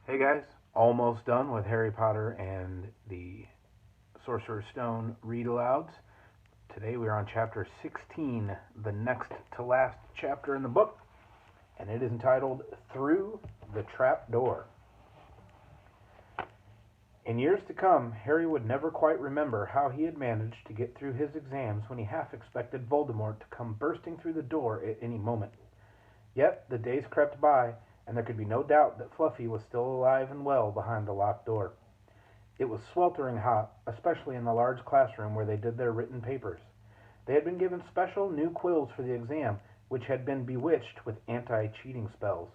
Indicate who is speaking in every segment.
Speaker 1: Hey guys, almost done with Harry Potter and the Sorcerer's Stone read alouds. Today we are on chapter 16, the next to last chapter in the book, and it is entitled Through the Trap Door. In years to come, Harry would never quite remember how he had managed to get through his exams when he half expected Voldemort to come bursting through the door at any moment. Yet the days crept by, and there could be no doubt that Fluffy was still alive and well behind the locked door. It was sweltering hot, especially in the large classroom where they did their written papers. They had been given special new quills for the exam, which had been bewitched with anti-cheating spells.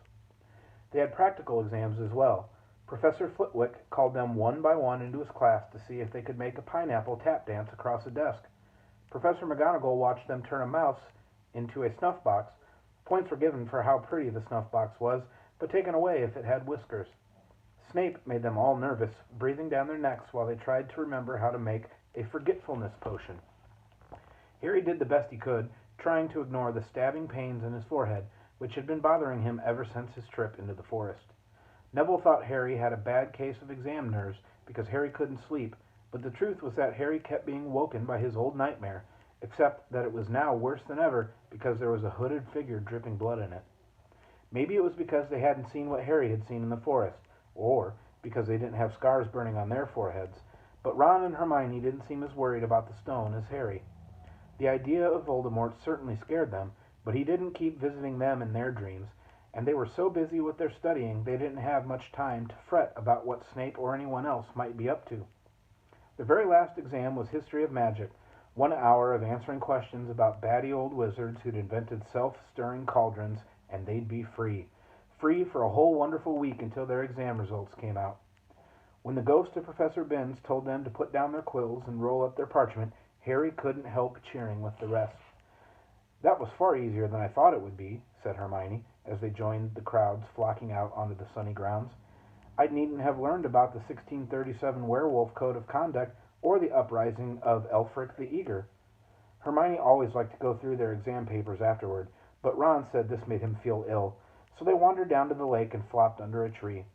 Speaker 1: They had practical exams as well. Professor Flitwick called them one by one into his class to see if they could make a pineapple tap dance across a desk. Professor McGonagall watched them turn a mouse into a snuff box. Points were given for how pretty the snuff box was, but taken away if it had whiskers. Snape made them all nervous, breathing down their necks while they tried to remember how to make a forgetfulness potion. Harry did the best he could, trying to ignore the stabbing pains in his forehead, which had been bothering him ever since his trip into the forest. Neville thought Harry had a bad case of exam nerves because Harry couldn't sleep, but the truth was that Harry kept being woken by his old nightmare, except that it was now worse than ever because there was a hooded figure dripping blood in it. Maybe it was because they hadn't seen what Harry had seen in the forest, or because they didn't have scars burning on their foreheads, but Ron and Hermione didn't seem as worried about the stone as Harry. The idea of Voldemort certainly scared them, but he didn't keep visiting them in their dreams, and they were so busy with their studying they didn't have much time to fret about what Snape or anyone else might be up to. The very last exam was History of Magic, 1 hour of answering questions about batty old wizards who'd invented self-stirring cauldrons, and they'd be free. Free for a whole wonderful week until their exam results came out. When the ghost of Professor Binns told them to put down their quills and roll up their parchment, Harry couldn't help cheering with the rest. "That was far easier than I thought it would be," said Hermione, as they joined the crowds flocking out onto the sunny grounds. "I needn't have learned about the 1637 Werewolf Code of Conduct or the uprising of Elfric the Eager." Hermione always liked to go through their exam papers afterward, but Ron said this made him feel ill, so they wandered down to the lake and flopped under a tree.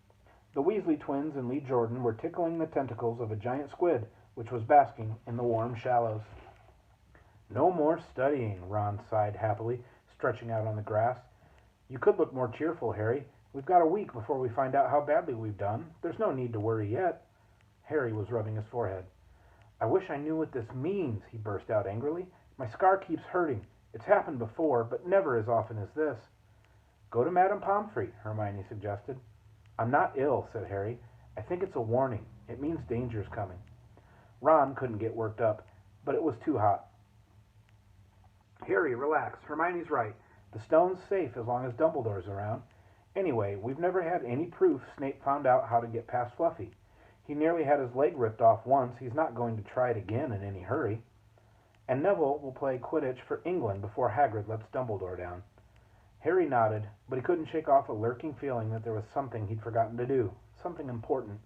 Speaker 1: The Weasley twins and Lee Jordan were tickling the tentacles of a giant squid, which was basking in the warm shallows. "No more studying," Ron sighed happily, stretching out on the grass. "You could look more cheerful, Harry. We've got a week before we find out how badly we've done. There's no need to worry yet." Harry was rubbing his forehead. "I wish I knew what this means," he burst out angrily. "My scar keeps hurting. It's happened before, but never as often as this." "Go to Madame Pomfrey," Hermione suggested. "I'm not ill," said Harry. "I think it's a warning. It means danger's coming." Ron couldn't get worked up, but it was too hot. "Harry, relax. Hermione's right. The stone's safe as long as Dumbledore's around. Anyway, we've never had any proof Snape found out how to get past Fluffy. He nearly had his leg ripped off once. He's not going to try it again in any hurry. And Neville will play Quidditch for England before Hagrid lets Dumbledore down." Harry nodded, but he couldn't shake off a lurking feeling that there was something he'd forgotten to do, something important.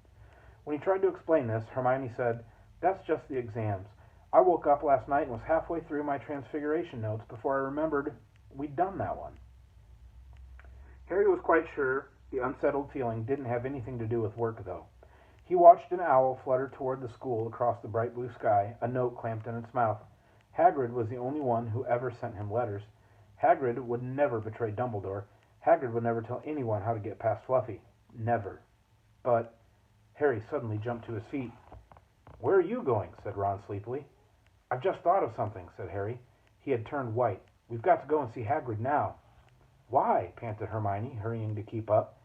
Speaker 1: When he tried to explain this, Hermione said, "That's just the exams. I woke up last night and was halfway through my Transfiguration notes before I remembered we'd done that one." Harry was quite sure the unsettled feeling didn't have anything to do with work, though. He watched an owl flutter toward the school across the bright blue sky, a note clamped in its mouth. Hagrid was the only one who ever sent him letters. Hagrid would never betray Dumbledore. Hagrid would never tell anyone how to get past Fluffy. Never. But Harry suddenly jumped to his feet. "Where are you going?" said Ron sleepily. "I've just thought of something," said Harry. He had turned white. "We've got to go and see Hagrid now." "Why?" panted Hermione, hurrying to keep up.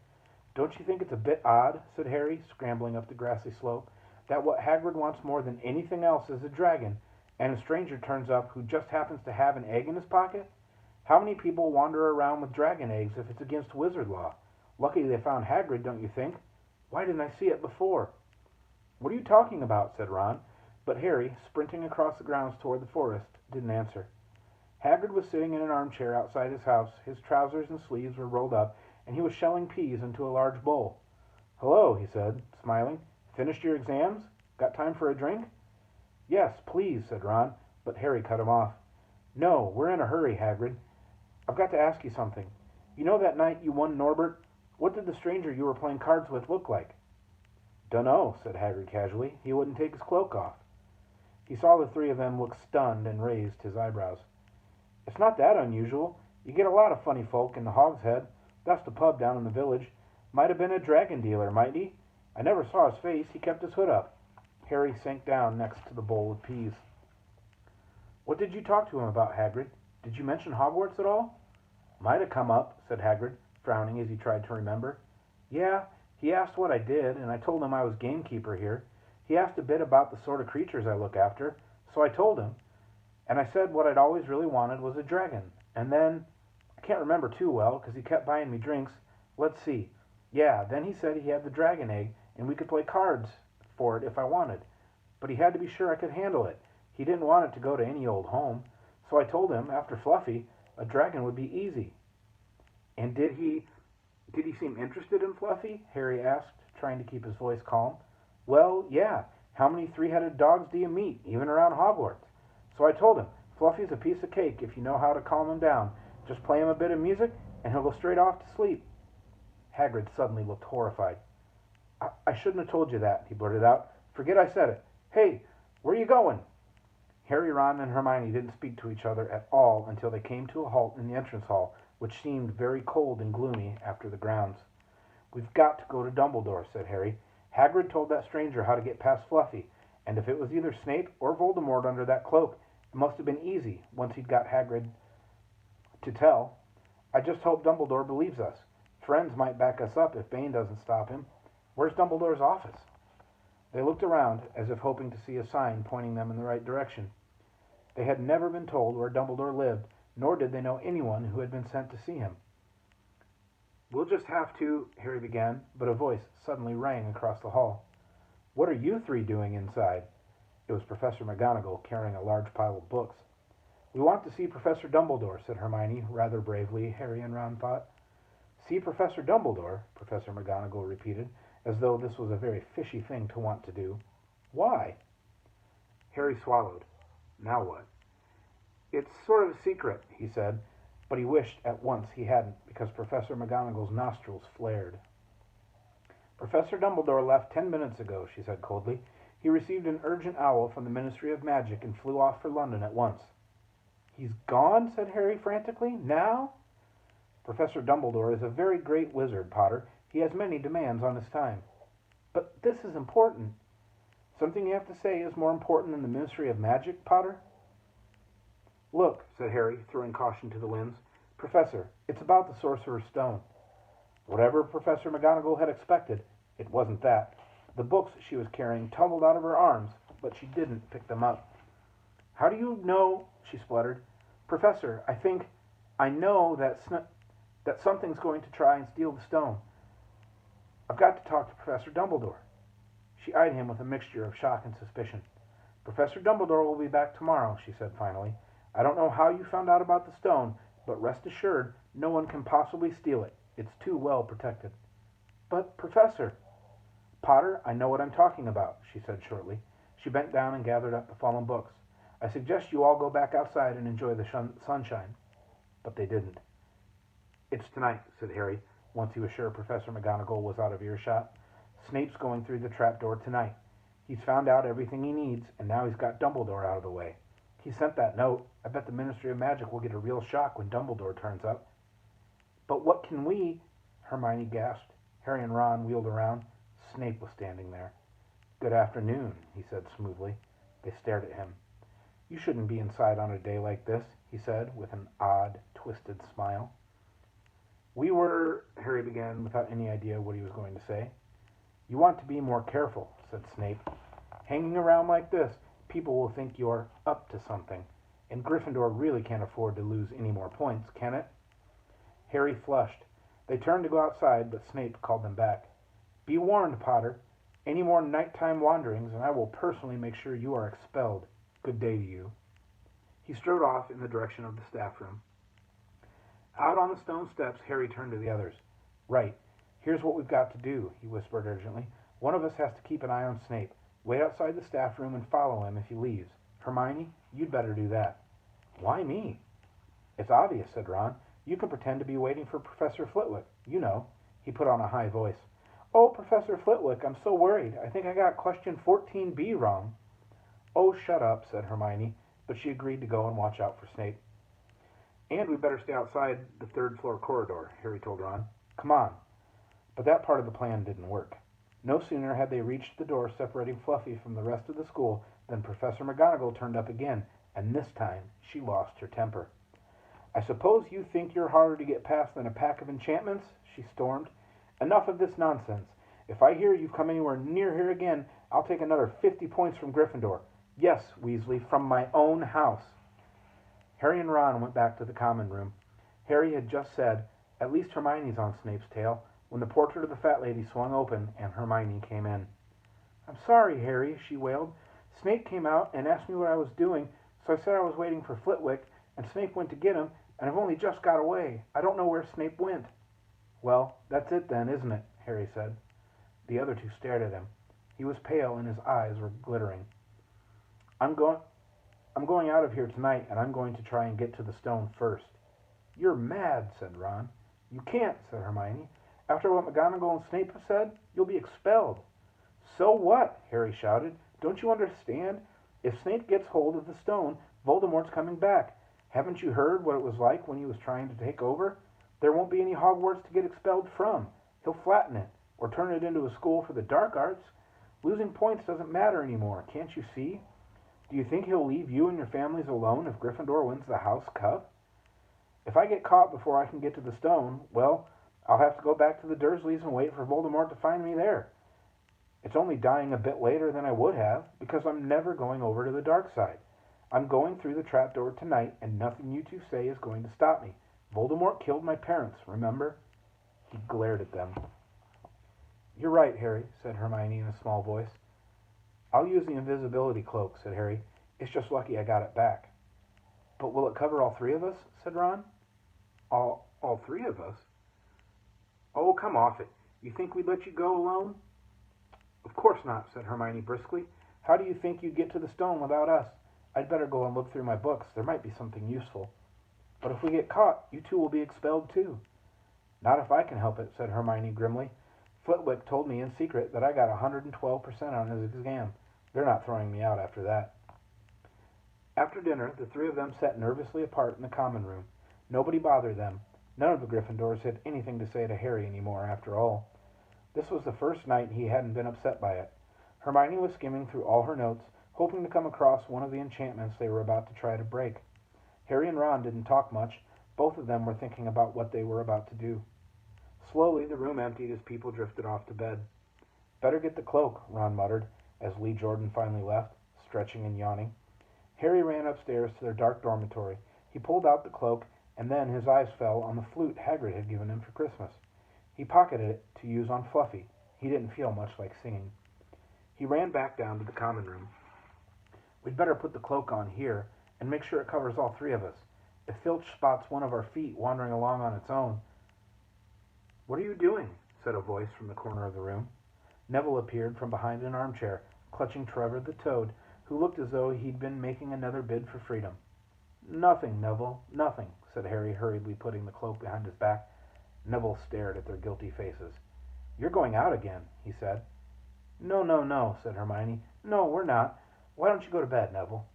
Speaker 1: "Don't you think it's a bit odd," said Harry, scrambling up the grassy slope, "that what Hagrid wants more than anything else is a dragon, and a stranger turns up who just happens to have an egg in his pocket? How many people wander around with dragon eggs if it's against wizard law? Lucky they found Hagrid, don't you think? Why didn't I see it before?" "What are you talking about?" said Ron, but Harry, sprinting across the grounds toward the forest, didn't answer. Hagrid was sitting in an armchair outside his house. His trousers and sleeves were rolled up, and he was shelling peas into a large bowl. "Hello," he said, smiling. "Finished your exams? Got time for a drink?" "Yes, please," said Ron, but Harry cut him off. "No, we're in a hurry, Hagrid. I've got to ask you something. You know that night you won Norbert? What did the stranger you were playing cards with look like? Dunno, said Hagrid casually. He wouldn't take his cloak off. He saw the three of them look stunned and raised his eyebrows. It's not that unusual. You get a lot of funny folk in the Hog's Head. That's the pub down in the village. Might have been a dragon dealer, might he? I never saw his face. He kept his hood up. Harry sank down next to the bowl of peas. What did you talk to him about, Hagrid? Did you mention Hogwarts at all? Might have come up, said Hagrid, frowning as he tried to remember. Yeah, he asked what I did, and I told him I was gamekeeper here. He asked a bit about the sort of creatures I look after, so I told him. And I said what I'd always really wanted was a dragon. And then, I can't remember too well, because he kept buying me drinks. Let's see. Yeah, then he said he had the dragon egg, and we could play cards for it if I wanted. But he had to be sure I could handle it. He didn't want it to go to any old home. So I told him, after Fluffy, a dragon would be easy. And did he seem interested in Fluffy? Harry asked, trying to keep his voice calm. Well, yeah. How many three-headed dogs do you meet, even around Hogwarts? So I told him, Fluffy's a piece of cake if you know how to calm him down. Just play him a bit of music, and he'll go straight off to sleep. Hagrid suddenly looked horrified. I shouldn't have told you that, he blurted out. Forget I said it. Hey, where are you going? Harry, Ron, and Hermione didn't speak to each other at all until they came to a halt in the entrance hall, which seemed very cold and gloomy after the grounds. We've got to go to Dumbledore, said Harry. Hagrid told that stranger how to get past Fluffy, and if it was either Snape or Voldemort under that cloak, it must have been easy once he'd got Hagrid to tell. I just hope Dumbledore believes us. Friends might back us up if Bane doesn't stop him. Where's Dumbledore's office? They looked around, as if hoping to see a sign pointing them in the right direction. They had never been told where Dumbledore lived, nor did they know anyone who had been sent to see him. We'll just have to, Harry began, but a voice suddenly rang across the hall. What are you three doing inside? It was Professor McGonagall carrying a large pile of books. We want to see Professor Dumbledore, said Hermione, rather bravely, Harry and Ron thought. See Professor Dumbledore, Professor McGonagall repeated, as though this was a very fishy thing to want to do. Why? Harry swallowed. Now what? It's sort of a secret, he said, but he wished at once he hadn't, because Professor McGonagall's nostrils flared. Professor Dumbledore left 10 minutes ago, she said coldly. He received an urgent owl from the Ministry of Magic and flew off for London at once. He's gone, said Harry frantically. Now? Professor Dumbledore is a very great wizard, Potter. He has many demands on his time. But this is important. Something you have to say is more important than the Ministry of Magic, Potter? Look, said Harry, throwing caution to the winds. Professor, it's about the Sorcerer's Stone. Whatever Professor McGonagall had expected, it wasn't that. The books she was carrying tumbled out of her arms, but she didn't pick them up. How do you know, she spluttered. Professor, I know that something's going to try and steal the stone. I've got to talk to Professor Dumbledore. She eyed him with a mixture of shock and suspicion. Professor Dumbledore will be back tomorrow, she said finally. I don't know how you found out about the stone, but rest assured, no one can possibly steal it. It's too well protected. But, Professor... Potter, I know what I'm talking about, she said shortly. She bent down and gathered up the fallen books. I suggest you all go back outside and enjoy the sunshine. But they didn't. It's tonight, said Harry, once he was sure Professor McGonagall was out of earshot. Snape's going through the trapdoor tonight. He's found out everything he needs, and now he's got Dumbledore out of the way. He sent that note. I bet the Ministry of Magic will get a real shock when Dumbledore turns up. But what can we... Hermione gasped. Harry and Ron wheeled around. Snape was standing there. Good afternoon, he said smoothly. They stared at him. You shouldn't be inside on a day like this, he said, with an odd, twisted smile. Harry began without any idea what he was going to say. You want to be more careful, said Snape. Hanging around like this, people will think you're up to something, and Gryffindor really can't afford to lose any more points, can it? Harry flushed. They turned to go outside, but Snape called them back. Be warned, Potter. Any more nighttime wanderings, and I will personally make sure you are expelled. Good day to you. He strode off in the direction of the staff room. Out on the stone steps, Harry turned to the others. Right. Here's what we've got to do, he whispered urgently. One of us has to keep an eye on Snape. Wait outside the staff room and follow him if he leaves. Hermione, you'd better do that. Why me? It's obvious, said Ron. You can pretend to be waiting for Professor Flitwick. You know. He put on a high voice. "Oh, Professor Flitwick, I'm so worried. I think I got question 14B wrong." "Oh, shut up," said Hermione, but she agreed to go and watch out for Snape. "And we better stay outside the third-floor corridor," Harry told Ron. "Come on." But that part of the plan didn't work. No sooner had they reached the door separating Fluffy from the rest of the school than Professor McGonagall turned up again, and this time she lost her temper. "I suppose you think you're harder to get past than a pack of enchantments?" she stormed. "Enough of this nonsense. If I hear you've come anywhere near here again, I'll take another 50 points from Gryffindor. Yes, Weasley, from my own house." Harry and Ron went back to the common room. Harry had just said, "At least Hermione's on Snape's tail," when the portrait of the fat lady swung open and Hermione came in. "I'm sorry, Harry," she wailed. "Snape came out and asked me what I was doing, so I said I was waiting for Flitwick, and Snape went to get him, and I've only just got away. I don't know where Snape went." "Well, that's it then, isn't it?" Harry said. The other two stared at him. He was pale and his eyes were glittering. I'm going out of here tonight, and I'm going to try and get to the stone first." "You're mad," said Ron. "You can't," said Hermione. "After what McGonagall and Snape have said, you'll be expelled." "So what?" Harry shouted. "Don't you understand? If Snape gets hold of the stone, Voldemort's coming back. Haven't you heard what it was like when he was trying to take over? There won't be any Hogwarts to get expelled from. He'll flatten it, or turn it into a school for the dark arts. Losing points doesn't matter anymore, can't you see? Do you think he'll leave you and your families alone if Gryffindor wins the House Cup? If I get caught before I can get to the stone, well, I'll have to go back to the Dursleys and wait for Voldemort to find me there. It's only dying a bit later than I would have, because I'm never going over to the dark side. I'm going through the trapdoor tonight, and nothing you two say is going to stop me. Voldemort killed my parents, remember?" He glared at them. "You're right, Harry," said Hermione in a small voice. "I'll use the invisibility cloak," said Harry. "It's just lucky I got it back." "But will it cover all three of us?" said Ron. All three of us?" "Oh, come off it. You think we'd let you go alone?" "Of course not," said Hermione briskly. "How do you think you'd get to the stone without us? I'd better go and look through my books. There might be something useful." "But if we get caught, you two will be expelled too." "Not if I can help it," said Hermione grimly. "Flitwick told me in secret that I got 112% on his exam. They're not throwing me out after that." After dinner, the three of them sat nervously apart in the common room. Nobody bothered them. None of the Gryffindors had anything to say to Harry anymore, after all. This was the first night he hadn't been upset by it. Hermione was skimming through all her notes, hoping to come across one of the enchantments they were about to try to break. Harry and Ron didn't talk much. Both of them were thinking about what they were about to do. Slowly, the room emptied as people drifted off to bed. "Better get the cloak," Ron muttered, as Lee Jordan finally left, stretching and yawning. Harry ran upstairs to their dark dormitory. He pulled out the cloak, and then his eyes fell on the flute Hagrid had given him for Christmas. He pocketed it to use on Fluffy. He didn't feel much like singing. He ran back down to the common room. "We'd better put the cloak on here, and make sure it covers all three of us. If Filch spots one of our feet wandering along on its own—" "What are you doing?" said a voice from the corner of the room. Neville appeared from behind an armchair, clutching Trevor the Toad, who looked as though he'd been making another bid for freedom. "Nothing, Neville, nothing," said Harry, hurriedly putting the cloak behind his back. Neville stared at their guilty faces. "You're going out again," he said. "No, no, no," said Hermione. "No, we're not. Why don't you go to bed, Neville?"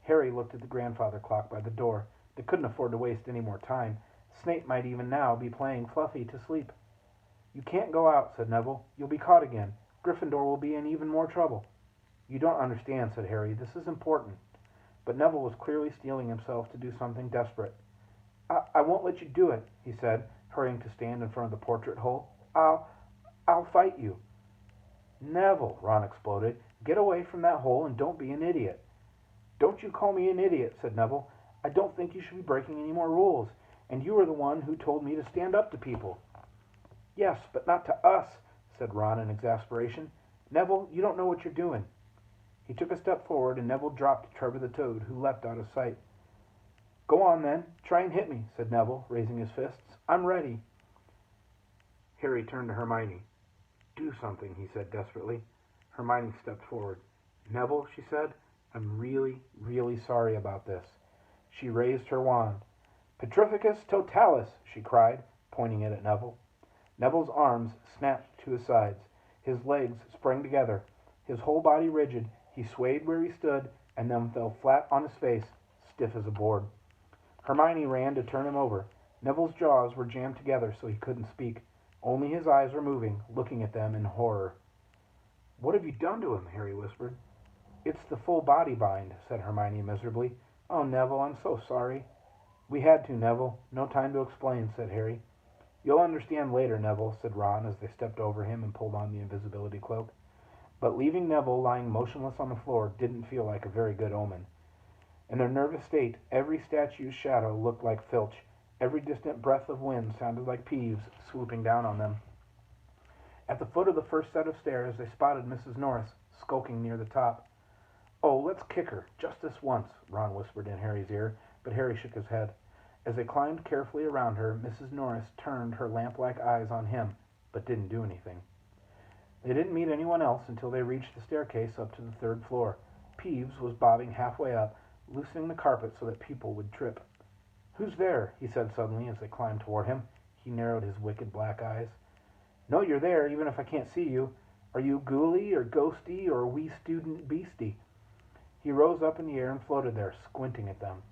Speaker 1: Harry looked at the grandfather clock by the door. They couldn't afford to waste any more time. Snape might even now be playing Fluffy to sleep. "You can't go out," said Neville. "You'll be caught again. Gryffindor will be in even more trouble." "You don't understand," said Harry. "This is important." But Neville was clearly steeling himself to do something desperate. I won't let you do it," he said, hurrying to stand in front of the portrait hole. I'll fight you." "Neville," Ron exploded, "get away from that hole and don't be an idiot." "Don't you call me an idiot," said Neville. "I don't think you should be breaking any more rules, and you are the one who told me to stand up to people." "Yes, but not to us," said Ron in exasperation. "Neville, you don't know what you're doing." He took a step forward, and Neville dropped Trevor the Toad, who leapt out of sight. "Go on, then. Try and hit me," said Neville, raising his fists. "I'm ready." Harry turned to Hermione. "Do something," he said desperately. Hermione stepped forward. "Neville," she said, "I'm really, really sorry about this." She raised her wand. "Petrificus totalis!" she cried, pointing it at Neville. Neville's arms snapped to his sides. His legs sprang together. His whole body rigid, he swayed where he stood and then fell flat on his face, stiff as a board. Hermione ran to turn him over. Neville's jaws were jammed together so he couldn't speak. Only his eyes were moving, looking at them in horror. "What have you done to him?" Harry whispered. "It's the full body bind," said Hermione miserably. "Oh, Neville, I'm so sorry." "We had to, Neville. No time to explain," said Harry. "You'll understand later, Neville," said Ron as they stepped over him and pulled on the invisibility cloak. But leaving Neville lying motionless on the floor didn't feel like a very good omen. In their nervous state, every statue's shadow looked like Filch. Every distant breath of wind sounded like Peeves swooping down on them. At the foot of the first set of stairs, they spotted Mrs. Norris skulking near the top. "Oh, let's kick her, just this once," Ron whispered in Harry's ear, but Harry shook his head. As they climbed carefully around her, Mrs. Norris turned her lamp-like eyes on him, but didn't do anything. They didn't meet anyone else until they reached the staircase up to the third floor. Peeves was bobbing halfway up, loosening the carpet so that people would trip. "Who's there?" he said suddenly as they climbed toward him. He narrowed his wicked black eyes. "Know you're there, even if I can't see you. Are you ghouly or ghosty or wee student beastie?" He rose up in the air and floated there, squinting at them.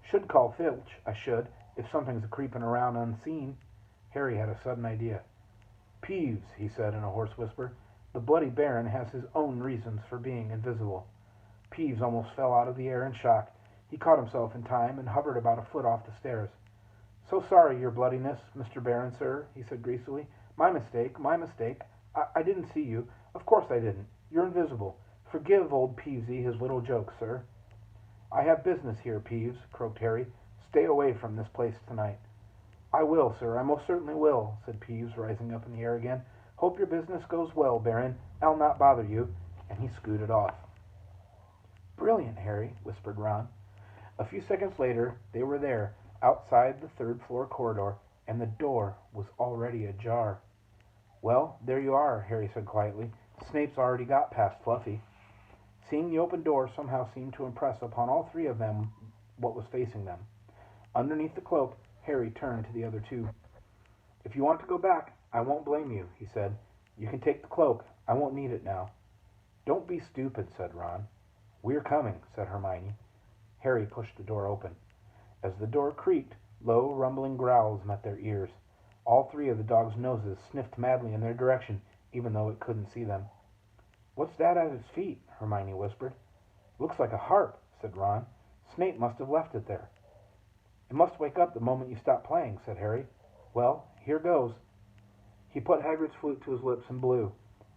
Speaker 1: "Should call Filch, I should, if something's a-creeping around unseen." Harry had a sudden idea. "Peeves," he said in a hoarse whisper, "the Bloody Baron has his own reasons for being invisible." Peeves almost fell out of the air in shock. He caught himself in time and hovered about a foot off the stairs. "So sorry, your bloodiness, Mr. Baron, sir," he said greasily. My mistake, my mistake. I didn't see you. Of course I didn't. You're invisible. Forgive old Peevesy his little joke, sir." "I have business here, Peeves," croaked Harry. "Stay away from this place tonight." "I will, sir. I most certainly will," said Peeves, rising up in the air again. "Hope your business goes well, Baron. I'll not bother you." And he scooted off. "Brilliant, Harry," whispered Ron. A few seconds later they were there, outside the third-floor corridor, and the door was already ajar. "Well, there you are," Harry said quietly. "Snape's already got past Fluffy." Seeing the open door somehow seemed to impress upon all three of them what was facing them. Underneath the cloak, Harry turned to the other two. "If you want to go back, I won't blame you," he said. "You can take the cloak. I won't need it now." "Don't be stupid," said Ron. "We're coming," said Hermione. Harry pushed the door open. As the door creaked, low, rumbling growls met their ears. All three of the dogs' noses sniffed madly in their direction, even though it couldn't see them. "What's that at its feet?" Hermione whispered. "Looks like a harp," said Ron. "Snape must have left it there." "It must wake up the moment you stop playing," said Harry. "Well, here goes." He put Hagrid's flute to his lips and blew.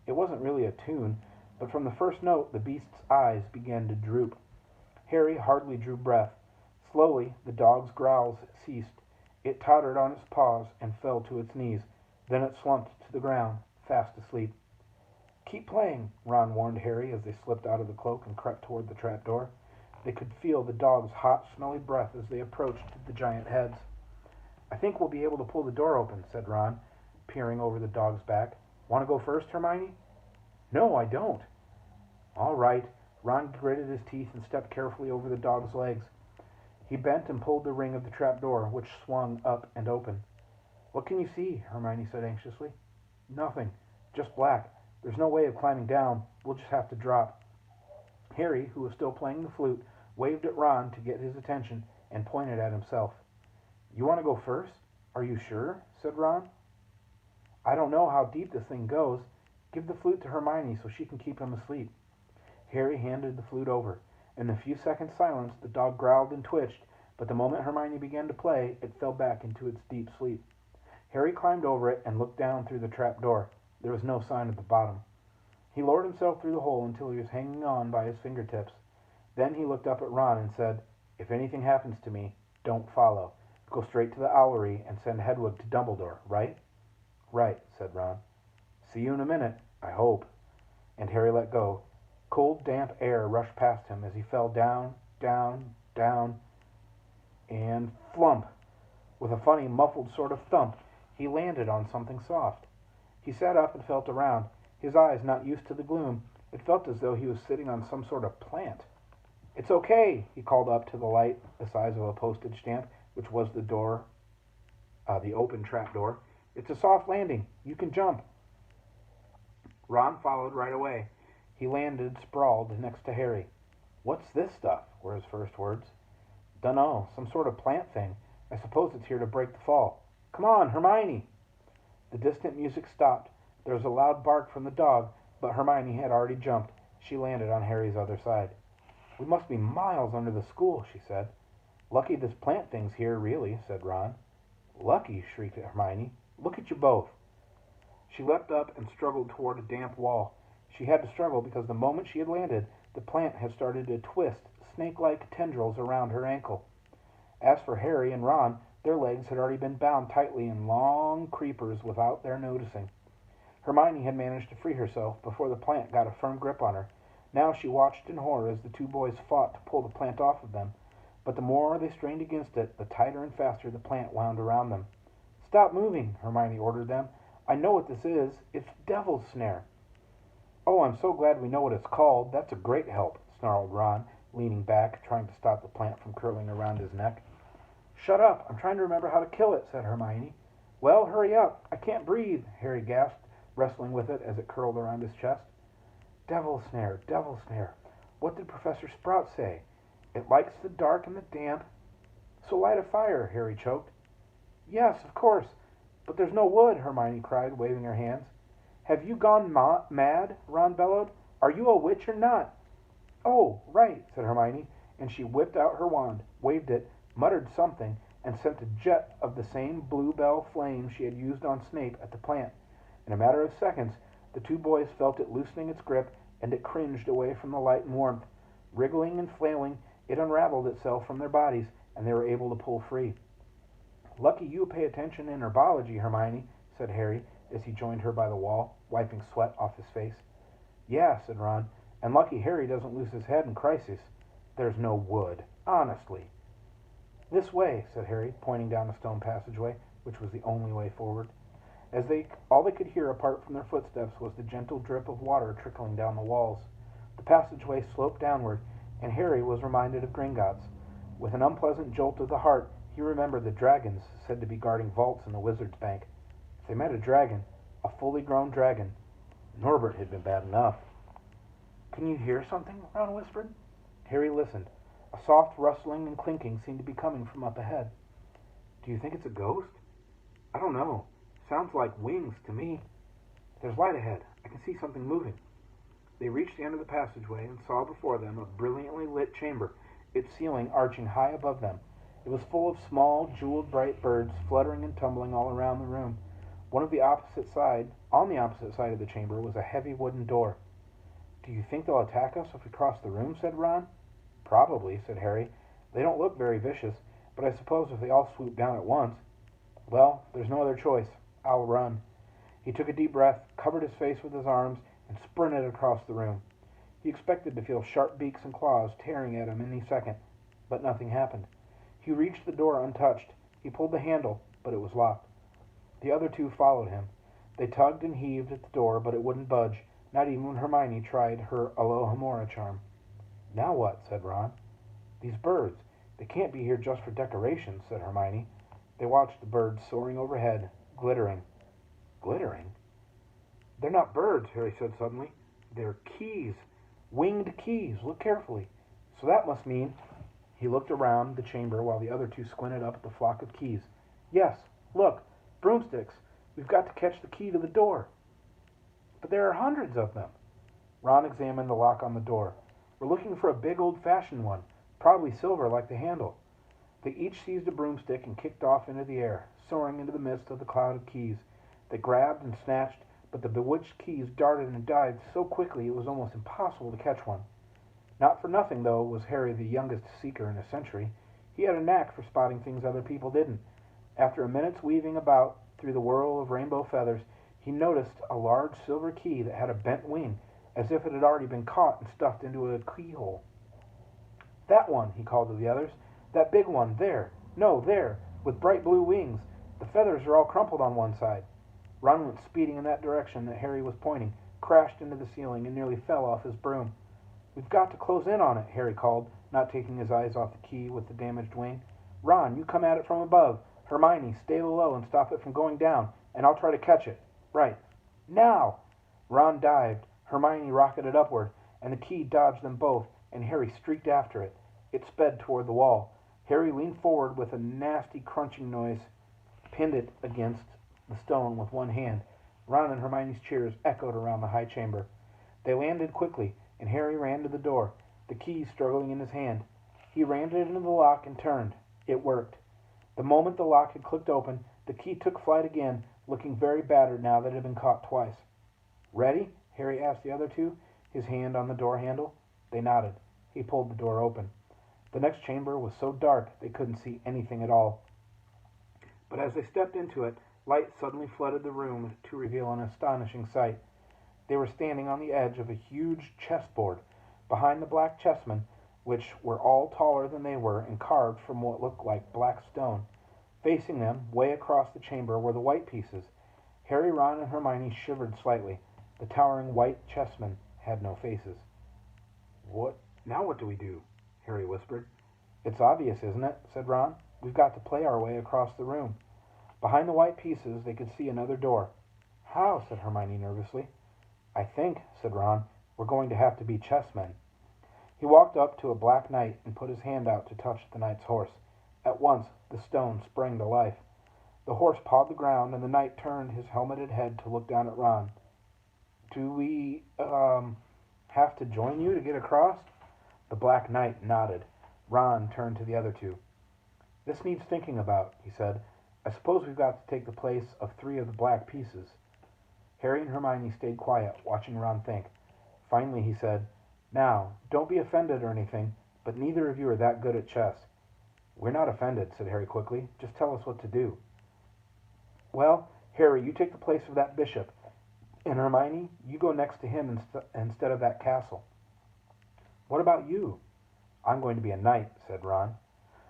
Speaker 1: It wasn't really a tune, but from the first note the beast's eyes began to droop. Harry hardly drew breath. Slowly the dog's growls ceased. It tottered on its paws and fell to its knees. Then it slumped to the ground, fast asleep. "Keep playing," Ron warned Harry as they slipped out of the cloak and crept toward the trapdoor. They could feel the dog's hot, smelly breath as they approached the giant heads. "I think we'll be able to pull the door open," said Ron, peering over the dog's back. "Want to go first, Hermione?" "No, I don't." "All right." Ron gritted his teeth and stepped carefully over the dog's legs. He bent and pulled the ring of the trapdoor, which swung up and open. "What can you see?" Hermione said anxiously. "Nothing. Just black. There's no way of climbing down. We'll just have to drop." Harry, who was still playing the flute, waved at Ron to get his attention and pointed at himself. "You want to go first? Are you sure?" said Ron. "I don't know how deep this thing goes. Give the flute to Hermione so she can keep him asleep." Harry handed the flute over. In the few seconds' silence the dog growled and twitched, but the moment Hermione began to play, it fell back into its deep sleep. Harry climbed over it and looked down through the trap door. There was no sign at the bottom. He lowered himself through the hole until he was hanging on by his fingertips. Then he looked up at Ron and said, "If anything happens to me, don't follow. Go straight to the owlery and send Hedwig to Dumbledore, right?" "Right," said Ron. "See you in a minute, I hope." And Harry let go. Cold, damp air rushed past him as he fell down, down, down, and flump! With a funny, muffled sort of thump, he landed on something soft. He sat up and felt around. His eyes not used to the gloom, it felt as though he was sitting on some sort of plant. "It's okay," he called up to the light the size of a postage stamp, which was the door, the open trap door. It's a soft landing. You can jump. Ron followed right away. He landed sprawled next to Harry. What's this stuff? Were his first words. Dunno, some sort of plant thing. I suppose it's here to break the fall. Come on, Hermione! The distant music stopped. There was a loud bark from the dog, but Hermione had already jumped. She landed on Harry's other side. We must be miles under the school, she said. Lucky this plant thing's here, really, said Ron. Lucky, shrieked Hermione. Look at you both. She leapt up and struggled toward a damp wall. She had to struggle because the moment she had landed, the plant had started to twist snake-like tendrils around her ankle. As for Harry and Ron, their legs had already been bound tightly in long creepers without their noticing. Hermione had managed to free herself before the plant got a firm grip on her. Now she watched in horror as the two boys fought to pull the plant off of them. But the more they strained against it, the tighter and faster the plant wound around them. Stop moving, Hermione ordered them. I know what this is. It's Devil's Snare. Oh, I'm so glad we know what it's called. That's a great help, snarled Ron, leaning back, trying to stop the plant from curling around his neck. Shut up. I'm trying to remember how to kill it, said Hermione. Well, hurry up. I can't breathe, Harry gasped, wrestling with it as it curled around his chest. Devil's Snare, Devil's Snare. What did Professor Sprout say? It likes the dark and the damp. So light a fire, Harry choked. Yes, of course. But there's no wood, Hermione cried, waving her hands. Have you gone mad? Ron bellowed. Are you a witch or not? Oh, right, said Hermione, and she whipped out her wand, waved it, muttered something, and sent a jet of the same bluebell flame she had used on Snape at the plant. In a matter of seconds, the two boys felt it loosening its grip, and it cringed away from the light and warmth. Wriggling and flailing, it unraveled itself from their bodies, and they were able to pull free. Lucky you pay attention in herbology, Hermione, said Harry, as he joined her by the wall, wiping sweat off his face. Yeah, said Ron, and lucky Harry doesn't lose his head in crisis. There's no wood, honestly. This way, said Harry, pointing down a stone passageway, which was the only way forward. All they could hear apart from their footsteps was the gentle drip of water trickling down the walls. The passageway sloped downward, and Harry was reminded of Gringotts. With an unpleasant jolt of the heart, he remembered the dragons said to be guarding vaults in the wizard's bank. If they met a dragon, a fully grown dragon, Norbert had been bad enough. Can you hear something? Ron whispered. Harry listened. A soft rustling and clinking seemed to be coming from up ahead. Do you think it's a ghost? I don't know. Sounds like wings to me. There's light ahead. I can see something moving. They reached the end of the passageway and saw before them a brilliantly lit chamber, its ceiling arching high above them. It was full of small, jeweled bright birds fluttering and tumbling all around the room. On the opposite side of the chamber was a heavy wooden door. Do you think they'll attack us if we cross the room? Said Ron. Probably, said Harry. They don't look very vicious, but I suppose if they all swoop down at once. Well, there's no other choice. I'll run. He took a deep breath, covered his face with his arms, and sprinted across the room. He expected to feel sharp beaks and claws tearing at him any second, but nothing happened. He reached the door untouched. He pulled the handle, but it was locked. The other two followed him. They tugged and heaved at the door, but it wouldn't budge, not even when Hermione tried her Alohomora charm. Now what? Said Ron. These birds. They can't be here just for decoration, said Hermione. They watched the birds soaring overhead, glittering. Glittering? They're not birds, Harry said suddenly. They're keys. Winged keys. Look carefully. So that must mean... He looked around the chamber while the other two squinted up at the flock of keys. Yes, look, broomsticks. We've got to catch the key to the door. But there are hundreds of them. Ron examined the lock on the door. We're looking for a big old-fashioned one, probably silver like the handle. They each seized a broomstick and kicked off into the air, soaring into the midst of the cloud of keys. They grabbed and snatched, but the bewitched keys darted and dived so quickly it was almost impossible to catch one. Not for nothing, though, was Harry the youngest seeker in a century. He had a knack for spotting things other people didn't. After a minute's weaving about through the whirl of rainbow feathers, he noticed a large silver key that had a bent wing, as if it had already been caught and stuffed into a keyhole. That one, he called to the others. That big one, there. No, there, with bright blue wings. The feathers are all crumpled on one side. Ron went speeding in that direction that Harry was pointing, crashed into the ceiling, and nearly fell off his broom. We've got to close in on it, Harry called, not taking his eyes off the key with the damaged wing. Ron, you come at it from above. Hermione, stay low and stop it from going down. and I'll try to catch it. Right. Now! Ron dived, Hermione rocketed upward, and the key dodged them both, and Harry streaked after it. It sped toward the wall. Harry leaned forward with a nasty crunching noise, pinned it against the stone with one hand. Ron and Hermione's cheers echoed around the high chamber. They landed quickly, and Harry ran to the door, the key struggling in his hand. He rammed it into the lock and turned. It worked. The moment the lock had clicked open, the key took flight again, looking very battered now that it had been caught twice. Ready? Harry asked the other two, his hand on the door handle. They nodded. He pulled the door open. The next chamber was so dark they couldn't see anything at all. But as they stepped into it, light suddenly flooded the room to reveal an astonishing sight. They were standing on the edge of a huge chessboard, behind the black chessmen, which were all taller than they were and carved from what looked like black stone. Facing them, way across the chamber, were the white pieces. Harry, Ron, and Hermione shivered slightly. The towering white chessmen had no faces. What do we do? Harry whispered. It's obvious, isn't it? Said Ron. We've got to play our way across the room. Behind the white pieces, they could see another door. How? Said Hermione nervously. I think, said Ron, we're going to have to be chessmen. He walked up to a black knight and put his hand out to touch the knight's horse. At once, the stone sprang to life. The horse pawed the ground, and the knight turned his helmeted head to look down at Ron. Do we, have to join you to get across? The Black Knight nodded. Ron turned to the other two. This needs thinking about, he said. I suppose we've got to take the place of 3 of the black pieces. Harry and Hermione stayed quiet, watching Ron think. Finally he said, Now, don't be offended or anything, but neither of you are that good at chess. We're not offended, said Harry quickly. Just tell us what to do. Well, Harry, you take the place of that bishop, and Hermione, you go next to him instead of that castle. What about you? I'm going to be a knight, said Ron.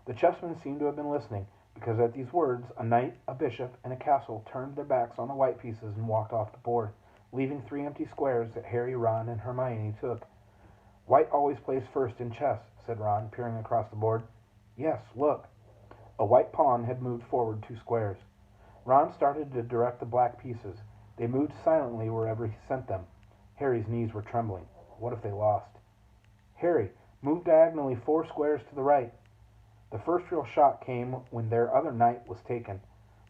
Speaker 1: The chessmen seemed to have been listening, because at these words, a knight, a bishop, and a castle turned their backs on the white pieces and walked off the board, leaving 3 empty squares that Harry, Ron, and Hermione took. White always plays first in chess, said Ron, peering across the board. Yes, look. A white pawn had moved forward 2 squares. Ron started to direct the black pieces. They moved silently wherever he sent them. Harry's knees were trembling. What if they lost? Harry, move diagonally 4 squares to the right. The first real shock came when their other knight was taken.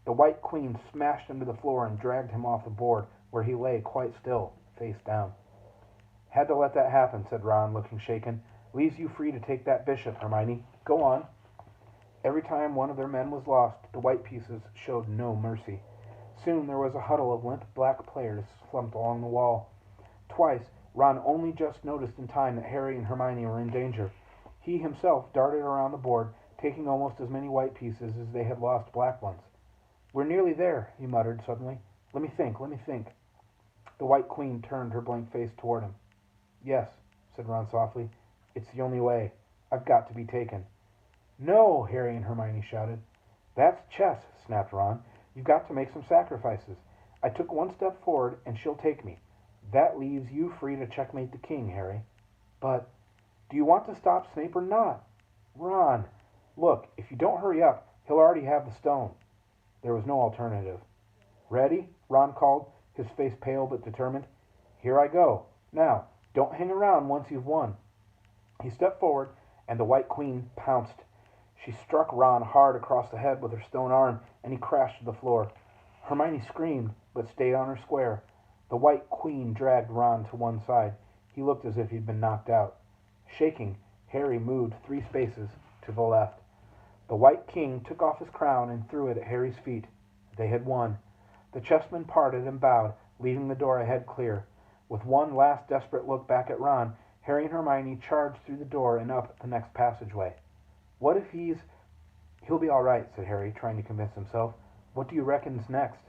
Speaker 1: The white queen smashed into the floor and dragged him off the board, where he lay quite still, face down. Had to let that happen, said Ron, looking shaken. Leaves you free to take that bishop, Hermione. Go on. Every time one of their men was lost, the white pieces showed no mercy. Soon there was a huddle of limp black players slumped along the wall. Twice, Ron only just noticed in time that Harry and Hermione were in danger. He himself darted around the board, taking almost as many white pieces as they had lost black ones. We're nearly there, he muttered suddenly. Let me think. The white queen turned her blank face toward him. Yes, said Ron softly. It's the only way. I've got to be taken. No, Harry and Hermione shouted. That's chess, snapped Ron. You've got to make some sacrifices. I took 1 step forward, and she'll take me. That leaves you free to checkmate the king, Harry. But, do you want to stop Snape or not? Ron, look, if you don't hurry up, he'll already have the stone. There was no alternative. Ready? Ron called, his face pale but determined. Here I go. Now, don't hang around once you've won. He stepped forward, and the White Queen pounced. She struck Ron hard across the head with her stone arm, and he crashed to the floor. Hermione screamed, but stayed on her square. The White Queen dragged Ron to one side. He looked as if he'd been knocked out. Shaking, Harry moved 3 spaces to the left. The White King took off his crown and threw it at Harry's feet. They had won. The chessmen parted and bowed, leaving the door ahead clear. With one last desperate look back at Ron, Harry and Hermione charged through the door and up the next passageway. What if He'll be all right, said Harry, trying to convince himself. What do you reckon's next?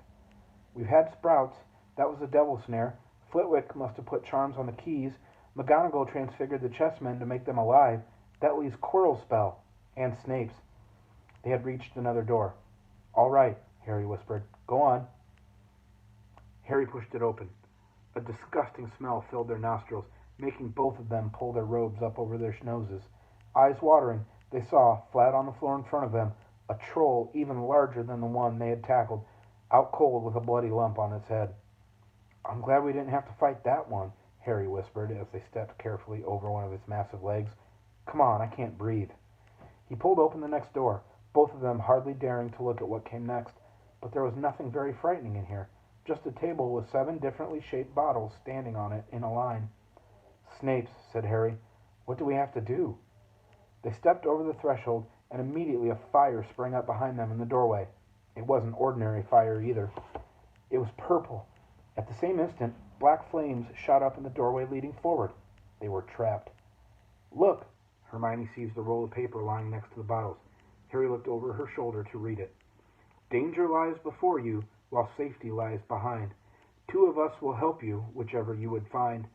Speaker 1: We've had sprouts. That was a devil snare. Flitwick must have put charms on the keys. McGonagall transfigured the chessmen to make them alive. That leaves Quirrell's spell. And Snape's. They had reached another door. All right, Harry whispered. Go on. Harry pushed it open. A disgusting smell filled their nostrils, making both of them pull their robes up over their noses. Eyes watering, they saw, flat on the floor in front of them, a troll even larger than the one they had tackled. out cold with a bloody lump on its head. I'm glad we didn't have to fight that one, Harry whispered as they stepped carefully over one of its massive legs. Come on, I can't breathe. He pulled open the next door, both of them hardly daring to look at what came next. But there was nothing very frightening in here, just a table with 7 differently shaped bottles standing on it in a line. Snapes, said Harry. What do we have to do? They stepped over the threshold, and immediately a fire sprang up behind them in the doorway. It wasn't ordinary fire either. It was purple. At the same instant, black flames shot up in the doorway leading forward. They were trapped. Look! Hermione seized the roll of paper lying next to the bottles. Harry looked over her shoulder to read it. Danger lies before you, while safety lies behind. 2 of us will help you, whichever you would find.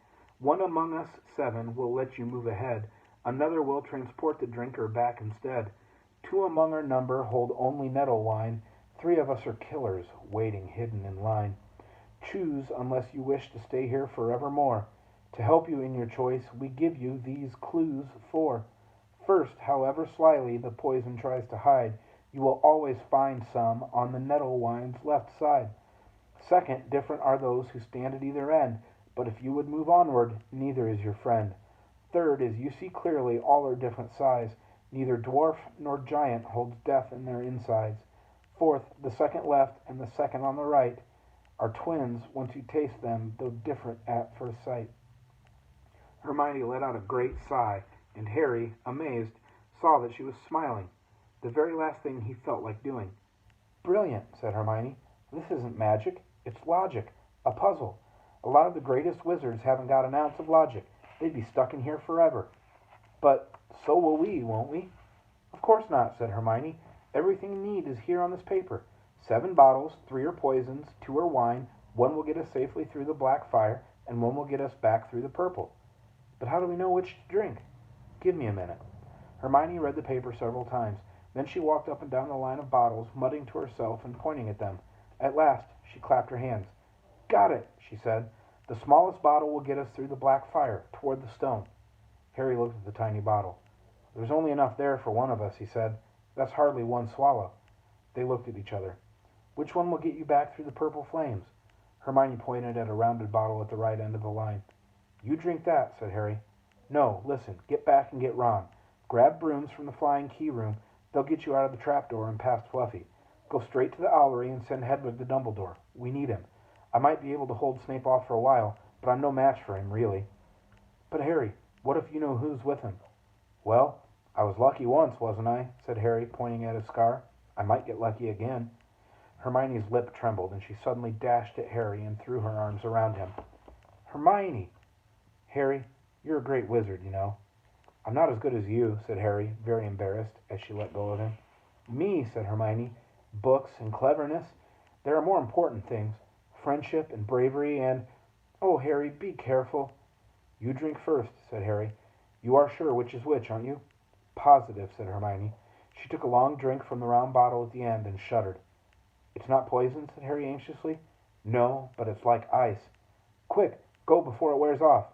Speaker 1: 1 among us 7 will let you move ahead. Another will transport the drinker back instead. 2 among our number hold only nettle wine. 3 of us are killers, waiting hidden in line. Choose unless you wish to stay here forevermore. To help you in your choice, we give you these clues 4. First, however slyly the poison tries to hide, you will always find some on the nettle wine's left side. Second, different are those who stand at either end, but if you would move onward, neither is your friend. Third, as you see clearly, all are different size. Neither dwarf nor giant holds death in their insides. Fourth, the second left and the second on the right are twins once you taste them, though different at first sight. Hermione let out a great sigh, and Harry, amazed, saw that she was smiling, the very last thing he felt like doing. Brilliant, said Hermione. This isn't magic, it's logic, a puzzle. A lot of the greatest wizards haven't got an ounce of logic. They'd be stuck in here forever. But so will we, won't we? Of course not, said Hermione. Everything you need is here on this paper. 7 bottles, 3 are poisons, 2 are wine, 1 will get us safely through the black fire, and 1 will get us back through the purple. But how do we know which to drink? Give me a minute. Hermione read the paper several times. Then she walked up and down the line of bottles, muttering to herself and pointing at them. At last, she clapped her hands. Got it, she said. The smallest bottle will get us through the black fire, toward the stone. Harry looked at the tiny bottle. There's only enough there for 1 of us, he said. That's hardly 1 swallow. They looked at each other. Which one will get you back through the purple flames? Hermione pointed at a rounded bottle at the right end of the line. You drink that, said Harry. No, listen, get back and get Ron. Grab brooms from the flying key room. They'll get you out of the trapdoor and past Fluffy. Go straight to the owlery and send Hedwig to Dumbledore. We need him. I might be able to hold Snape off for a while, but I'm no match for him, really. But Harry, what if you know who's with him? Well, I was lucky once, wasn't I? Said Harry, pointing at his scar. I might get lucky again. Hermione's lip trembled, and she suddenly dashed at Harry and threw her arms around him. Hermione! Harry, you're a great wizard, you know. I'm not as good as you, said Harry, very embarrassed, as she let go of him. Me, said Hermione. Books and cleverness. There are more important things. Friendship and bravery and... Oh, Harry, be careful. You drink first, said Harry. You are sure which is which, aren't you? Positive, said Hermione. She took a long drink from the round bottle at the end and shuddered. It's not poison, said Harry anxiously. No, but it's like ice. Quick, go before it wears off.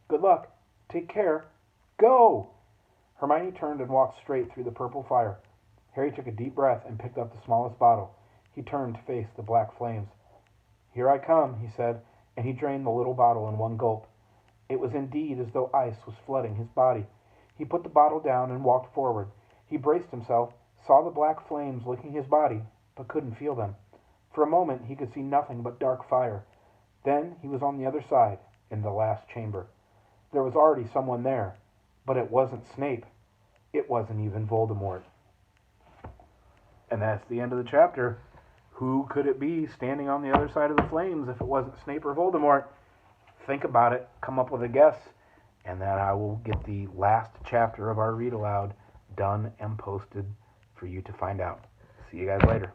Speaker 1: Good luck. Take care. Go! Hermione turned and walked straight through the purple fire. Harry took a deep breath and picked up the smallest bottle. He turned to face the black flames. Here I come, he said, and he drained the little bottle in 1 gulp. It was indeed as though ice was flooding his body. He put the bottle down and walked forward. He braced himself, saw the black flames licking his body, but couldn't feel them. For a moment he could see nothing but dark fire. Then he was on the other side, in the last chamber. There was already someone there, but it wasn't Snape. It wasn't even Voldemort. And that's the end of the chapter. Who could it be standing on the other side of the flames if it wasn't Snape or Voldemort? Think about it, come up with a guess, and then I will get the last chapter of our read aloud done and posted for you to find out. See you guys later.